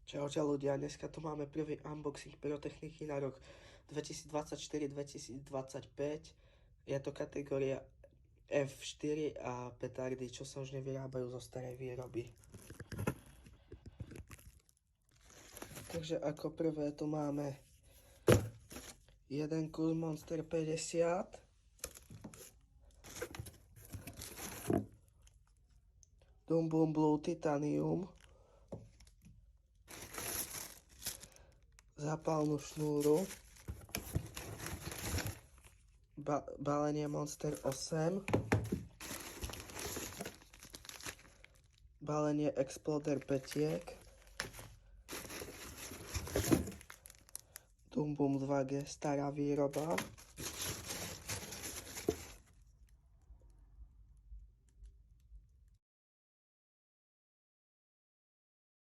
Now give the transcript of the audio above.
Čaute ľudia, dneska tu máme prvý unboxing pyrotechniky na rok 2024-2025. Je to kategória F4 a petardy, čo sa už nevyrábajú zo starej výroby. Takže ako prvé tu máme jeden kus Monster 50, Dum Bum Blue Titanium, zápalnú šnúru, balenie Monster 8, balenie Exploder petiek, Dum Bum 2G stará výroba,